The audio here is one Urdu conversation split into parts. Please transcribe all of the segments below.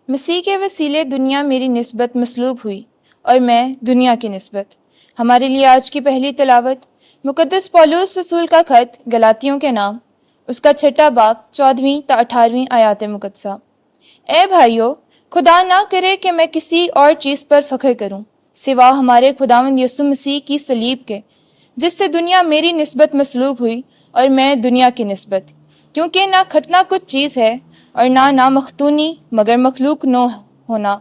مسیح کے وسیلے دنیا میری نسبت مصلوب ہوئی اور میں دنیا کی نسبت۔ ہمارے لیے آج کی پہلی تلاوت مقدس پولس رسول کا خط گلاطیوں کے نام، اس کا 6 باب 14 تا 18 آیات مقدسہ۔ اے بھائیو، خدا نہ کرے کہ میں کسی اور چیز پر فخر کروں سوا ہمارے خداوند یسوع مسیح کی صلیب کے، جس سے دنیا میری نسبت مصلوب ہوئی اور میں دنیا کی نسبت۔ کیونکہ نہ ختنہ کچھ چیز ہے اور نہ مختونی مگر مخلوق نو ہونا،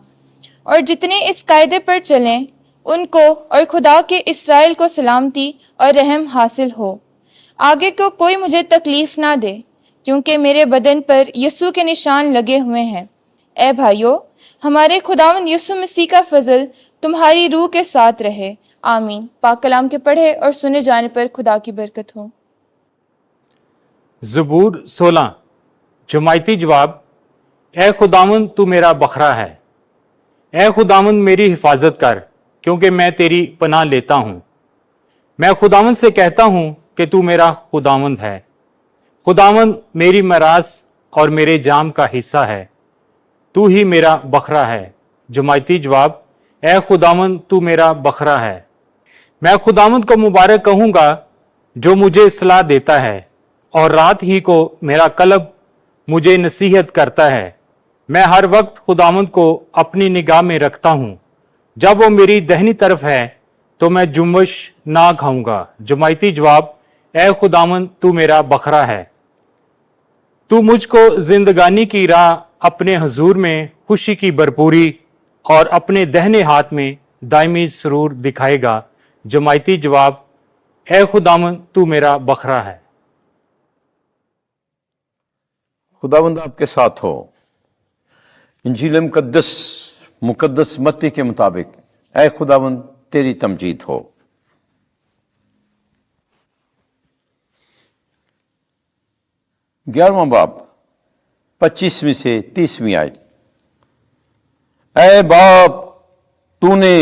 اور جتنے اس قاعدے پر چلیں ان کو اور خدا کے اسرائیل کو سلامتی اور رحم حاصل ہو۔ آگے کو کوئی مجھے تکلیف نہ دے، کیونکہ میرے بدن پر یسوع کے نشان لگے ہوئے ہیں۔ اے بھائیو، ہمارے خداوند یسوع مسیح کا فضل تمہاری روح کے ساتھ رہے۔ آمین۔ پاک کلام کے پڑھے اور سنے جانے پر خدا کی برکت ہو۔ زبور 16 جماعتی جواب۔ اے خداوند تو میرا بکھرا ہے، اے خداوند میری حفاظت کر، کیونکہ میں تیری پناہ لیتا ہوں۔ میں خداوند سے کہتا ہوں کہ تو میرا خداوند ہے۔ خداوند میری میراث اور میرے جام کا حصہ ہے، تو ہی میرا بکھرا ہے۔ جماعتی جواب۔ اے خداوند تو میرا بکھرا ہے۔ میں خداوند کو مبارک کہوں گا جو مجھے صلاح دیتا ہے، اور رات ہی کو میرا قلب مجھے نصیحت کرتا ہے۔ میں ہر وقت خداوند کو اپنی نگاہ میں رکھتا ہوں، جب وہ میری دہنی طرف ہے تو میں جنبش نہ کھاؤں گا۔ جماعتی جواب۔ اے خداوند تو میرا بکھرا ہے۔ تو مجھ کو زندگانی کی راہ اپنے حضور میں خوشی کی بھرپوری اور اپنے دہنے ہاتھ میں دائمی سرور دکھائے گا۔ جماعتی جواب۔ اے خداوند تو میرا بکھرا ہے۔ خداوند آپ کے ساتھ ہو۔ انجیل مقدس متی کے مطابق اے خداوند تیری تمجید ہو۔ گیارہواں باب 25ویں سے 30ویں آیت۔ اے باپ، تو نے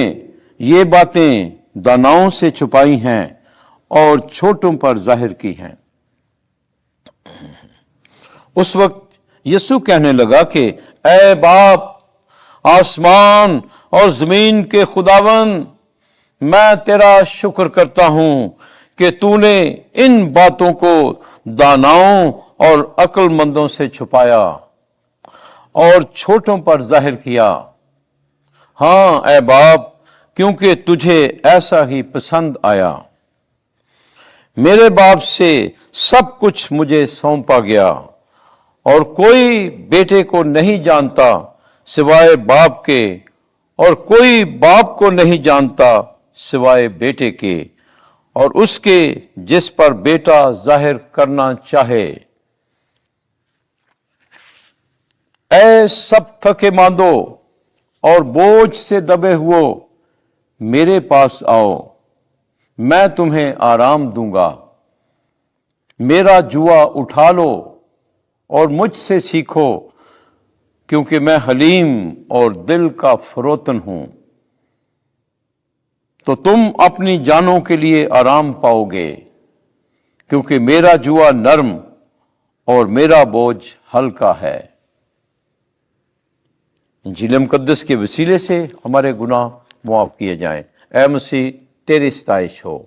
یہ باتیں داناؤں سے چھپائی ہیں اور چھوٹوں پر ظاہر کی ہیں۔ اس وقت یسوع کہنے لگا کہ اے باپ، آسمان اور زمین کے خداوند، میں تیرا شکر کرتا ہوں کہ تو نے ان باتوں کو داناؤں اور عقل مندوں سے چھپایا اور چھوٹوں پر ظاہر کیا۔ ہاں اے باپ، کیونکہ تجھے ایسا ہی پسند آیا۔ میرے باپ سے سب کچھ مجھے سونپا گیا، اور کوئی بیٹے کو نہیں جانتا سوائے باپ کے، اور کوئی باپ کو نہیں جانتا سوائے بیٹے کے، اور اس کے جس پر بیٹا ظاہر کرنا چاہے۔ اے سب تھکے ماندو اور بوجھ سے دبے ہوئے، میرے پاس آؤ، میں تمہیں آرام دوں گا۔ میرا جوا اٹھا لو اور مجھ سے سیکھو، کیونکہ میں حلیم اور دل کا فروتن ہوں، تو تم اپنی جانوں کے لیے آرام پاؤ گے، کیونکہ میرا جوا نرم اور میرا بوجھ ہلکا ہے۔ انجیل مقدس کے وسیلے سے ہمارے گناہ معاف کیے جائیں۔ اے مسیح، تیری ستائش ہو۔